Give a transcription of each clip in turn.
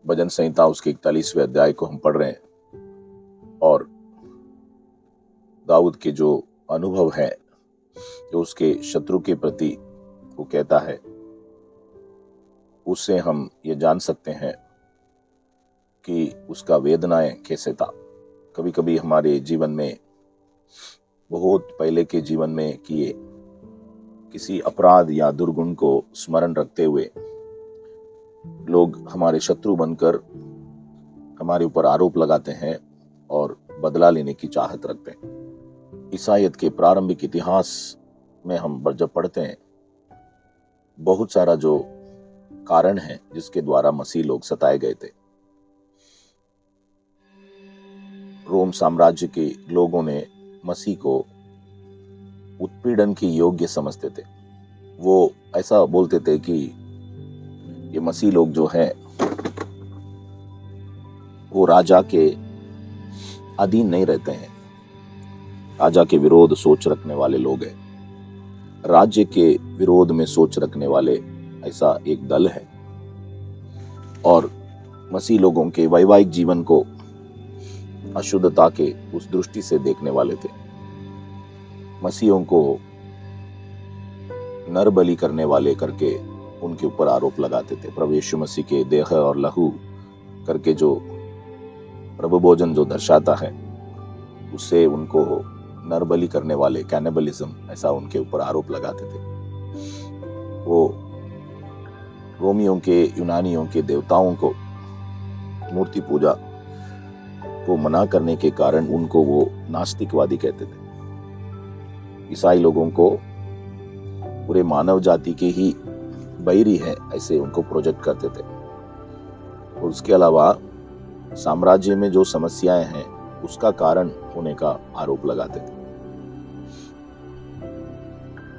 भजन संहिता उसके 41वें अध्याय को हम पढ़ रहे हैं और दाऊद के जो अनुभव है, जो उसके शत्रु के प्रति वो कहता है, उससे हम ये जान सकते हैं कि उसका वेदनाएं कैसे था। कभी कभी हमारे जीवन में, बहुत पहले के जीवन में किए किसी अपराध या दुर्गुण को स्मरण रखते हुए लोग हमारे शत्रु बनकर हमारे ऊपर आरोप लगाते हैं और बदला लेने की चाहत रखते हैं। ईसाईयत के प्रारंभिक इतिहास में हम जब पढ़ते हैं, बहुत सारा जो कारण है जिसके द्वारा मसीह लोग सताए गए थे। रोम साम्राज्य के लोगों ने मसीह को उत्पीड़न की योग्य समझते थे। वो ऐसा बोलते थे कि ये मसीह लोग जो हैं वो राजा के अधीन नहीं रहते हैं, राजा के विरोध सोच रखने वाले लोग हैं, राज्य के विरोध में सोच रखने वाले ऐसा एक दल है। और मसीह लोगों के वैवाहिक जीवन को अशुद्धता के उस दृष्टि से देखने वाले थे। मसीहों को नर बलि करने वाले करके उनके ऊपर आरोप लगाते थे। प्रभु यीशु मसीह के देह और लहू करके जो प्रभु भोजन जो दर्शाता है, उससे उनको नर बलि करने वाले, कैनिबलिज्म, ऐसा उनके ऊपर आरोप लगाते थे। वो रोमियों के, यूनानियों के देवताओं को, मूर्ति पूजा को मना करने के कारण उनको वो नास्तिकवादी कहते थे। ईसाई लोगों को पूरे मानव जाति के ही बैरी है ऐसे उनको प्रोजेक्ट करते थे। और उसके अलावा साम्राज्य में जो समस्याएं हैं उसका कारण होने का आरोप लगाते थे।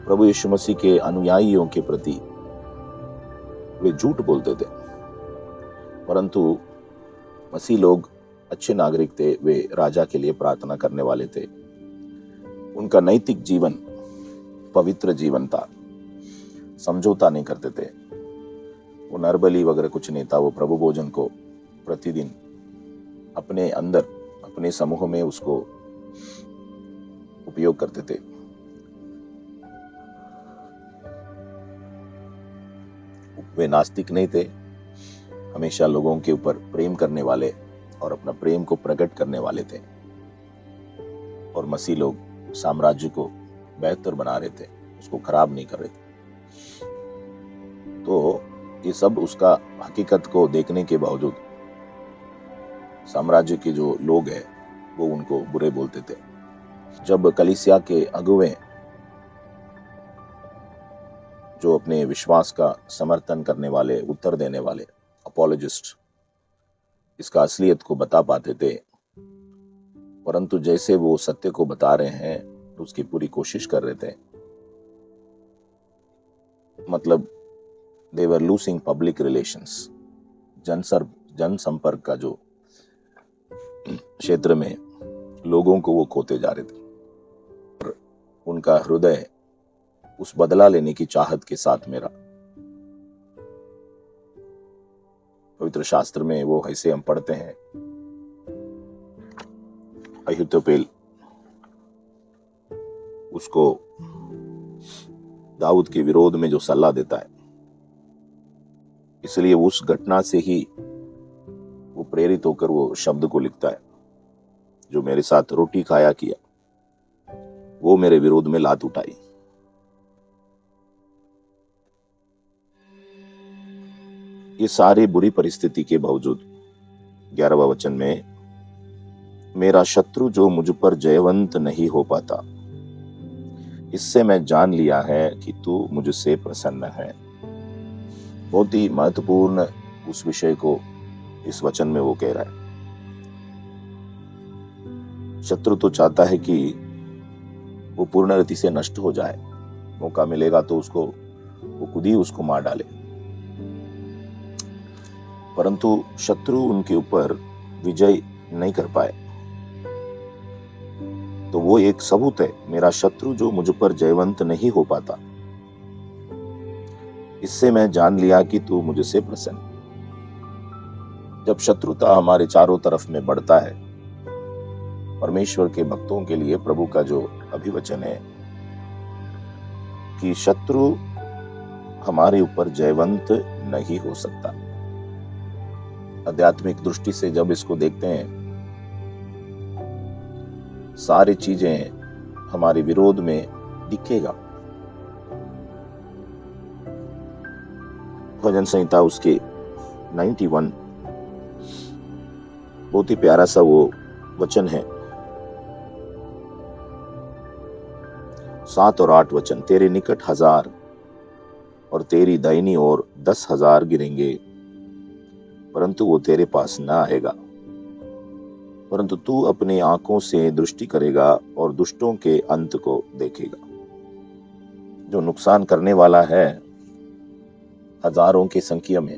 प्रभु यीशु मसीह के अनुयायियों के प्रति वे झूठ बोलते थे, परंतु मसीह लोग अच्छे नागरिक थे। वे राजा के लिए प्रार्थना करने वाले थे। उनका नैतिक जीवन पवित्र जीवन था, समझौता नहीं करते थे। वो नरबली वगैरह कुछ नहीं था। वो प्रभु भोजन को प्रतिदिन अपने अंदर, अपने समूह में उसको उपयोग करते थे। वे नास्तिक नहीं थे, हमेशा लोगों के ऊपर प्रेम करने वाले और अपना प्रेम को प्रकट करने वाले थे। और मसीह लोग साम्राज्य को बेहतर बना रहे थे, उसको खराब नहीं कर रहे थे। तो ये सब उसका हकीकत को देखने के बावजूद साम्राज्य के जो लोग हैं वो उनको बुरे बोलते थे। जब कलीसिया के अगुवे, जो अपने विश्वास का समर्थन करने वाले, उत्तर देने वाले, अपोलोजिस्ट, इसका असलियत को बता पाते थे, परंतु जैसे वो सत्य को बता रहे हैं तो उसकी पूरी कोशिश कर रहे थे, मतलब दे वर लूजिंग पब्लिक रिलेशंस, जनसंपर्क का जो क्षेत्र में लोगों को वो खोते जा रहे थे। और उनका हृदय उस बदला लेने की चाहत के साथ मेरा, पवित्र शास्त्र में वो ऐसे हम पढ़ते हैं, अहीतोपेल उसको दाऊद के विरोध में जो सलाह देता है, इसलिए उस घटना से ही वो प्रेरित होकर वो शब्द को लिखता है, जो मेरे साथ रोटी खाया किया वो मेरे विरोध में लात उठाई। ये सारी बुरी परिस्थिति के बावजूद 11वां वचन में, मेरा शत्रु जो मुझ पर जयवंत नहीं हो पाता, इससे मैं जान लिया है कि तू मुझसे प्रसन्न है। बहुत ही महत्वपूर्ण उस विषय को इस वचन में वो कह रहा है। शत्रु तो चाहता है कि वो पूर्ण रीति से नष्ट हो जाए, मौका मिलेगा तो उसको, वो खुद ही उसको मार डाले, परंतु शत्रु उनके ऊपर विजय नहीं कर पाए। तो वो एक सबूत है, मेरा शत्रु जो मुझ पर जयवंत नहीं हो पाता, इससे मैं जान लिया कि तू मुझसे प्रसन्न। जब शत्रुता हमारे चारों तरफ में बढ़ता है, परमेश्वर के भक्तों के लिए प्रभु का जो अभिवचन है कि शत्रु हमारे ऊपर जयवंत नहीं हो सकता। आध्यात्मिक दृष्टि से जब इसको देखते हैं, सारी चीजें हमारे विरोध में दिखेगा। भजन संहिता उसके 91 बहुत ही प्यारा सा वो वचन है, 7 और 8 वचन। तेरे निकट 1000 और तेरी दाहिनी ओर 10,000 गिरेंगे, परंतु वो तेरे पास ना आएगा। परंतु तू अपनी आंखों से दृष्टि करेगा और दुष्टों के अंत को देखेगा। जो नुकसान करने वाला है, हजारों की संख्या में,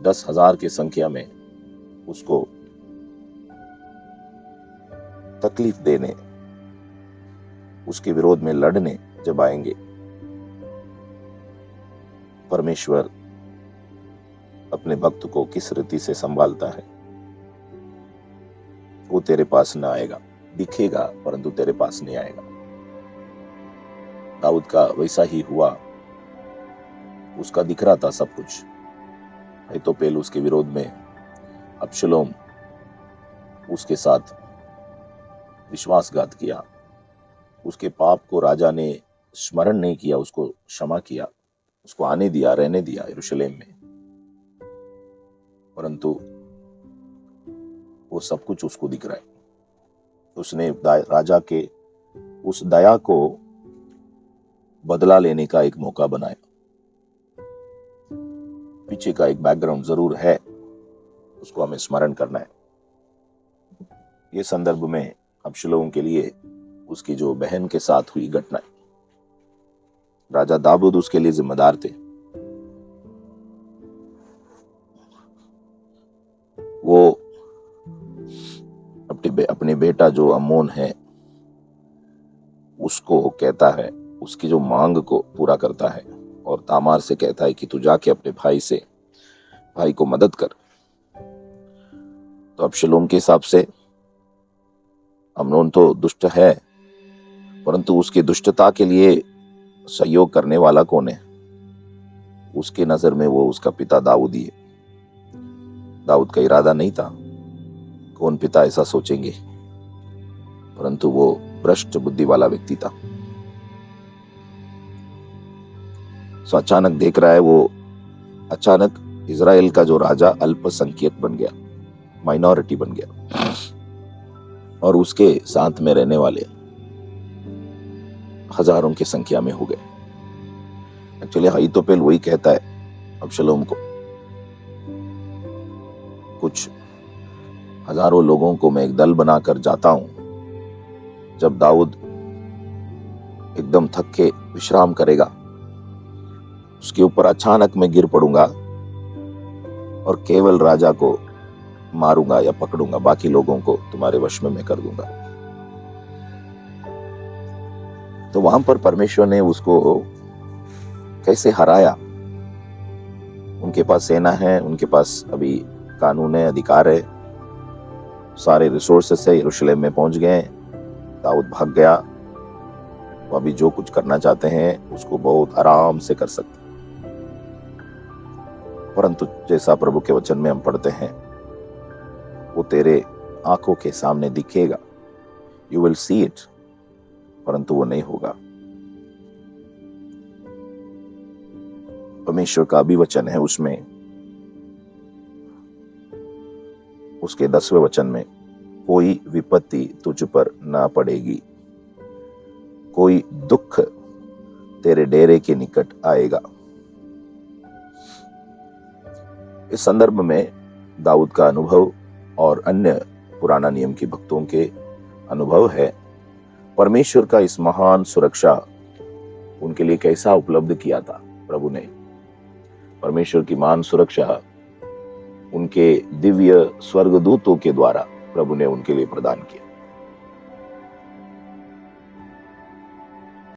10,000 की संख्या में उसको तकलीफ देने, उसके विरोध में लड़ने जब आएंगे, परमेश्वर अपने भक्त को किस रीति से संभालता है। वो तेरे पास ना आएगा, दिखेगा परंतु तेरे पास नहीं आएगा। दाऊद का वैसा ही हुआ, उसका दिख रहा था सब कुछ। अहीतोपेल उसके विरोध में, अबशलोम उसके साथ विश्वासघात किया, उसके पाप को राजा ने स्मरण नहीं किया, उसको क्षमा किया, उसको आने दिया, रहने दिया यरूशलेम में। परंतु वो सब कुछ उसको दिख रहा है। उसने राजा के उस दया को बदला लेने का एक मौका बनाया। पीछे का एक बैकग्राउंड जरूर है, उसको हमें स्मरण करना है। ये संदर्भ में अबशलोम के लिए उसकी जो बहन के साथ हुई घटना है, राजा दाऊद उसके लिए जिम्मेदार थे। वो अपने बेटा जो अम्मोन है उसको कहता है, उसकी जो मांग को पूरा करता है, और तामार से कहता है कि तू जाके अपने भाई को मदद कर। तो अबशलोम के हिसाब से अम्नोन तो दुष्ट है, परंतु उसकी दुष्टता के लिए सहयोग करने वाला कौन है? उसके नजर में वो उसका पिता दाऊद ही है। दाऊद का इरादा नहीं था, कौन पिता ऐसा सोचेंगे, परंतु वो भ्रष्ट बुद्धि वाला व्यक्ति था। सो अचानक देख रहा है वो, अचानक इजराइल का जो राजा अल्पसंख्यक बन गया, माइनॉरिटी बन गया, और उसके साथ में रहने वाले हजारों की संख्या में हो गए। एक्चुअली अहीतोपेल वही कहता है अबशलोम को, कुछ हजारों लोगों को मैं एक दल बनाकर जाता हूं, जब दाऊद एकदम थक के विश्राम करेगा, उसके ऊपर अचानक मैं गिर पड़ूंगा और केवल राजा को मारूंगा या पकड़ूंगा, बाकी लोगों को तुम्हारे वश में मैं कर दूंगा। तो वहां पर परमेश्वर ने उसको कैसे हराया। उनके पास सेना है, उनके पास अभी कानून है, अधिकार है, सारे रिसोर्सेस है, यरूशलेम में पहुंच गए। दाऊद भाग गया, वो अभी जो कुछ करना चाहते हैं उसको बहुत आराम से कर सकते। परंतु जैसा प्रभु के वचन में हम पढ़ते हैं, वो तेरे आंखों के सामने दिखेगा, यू विल सी इट, परंतु वो नहीं होगा। परमेश्वर का अभिवचन है, उसमें उसके 10वें वचन में, कोई विपत्ति तुझ पर ना पड़ेगी, कोई दुख तेरे डेरे के निकट आएगा। इस संदर्भ में दाऊद का अनुभव और अन्य पुराना नियम के भक्तों के अनुभव है, परमेश्वर का इस महान सुरक्षा उनके लिए कैसा उपलब्ध किया था प्रभु ने। परमेश्वर की महान सुरक्षा उनके दिव्य स्वर्गदूतों के द्वारा प्रभु ने उनके लिए प्रदान किया।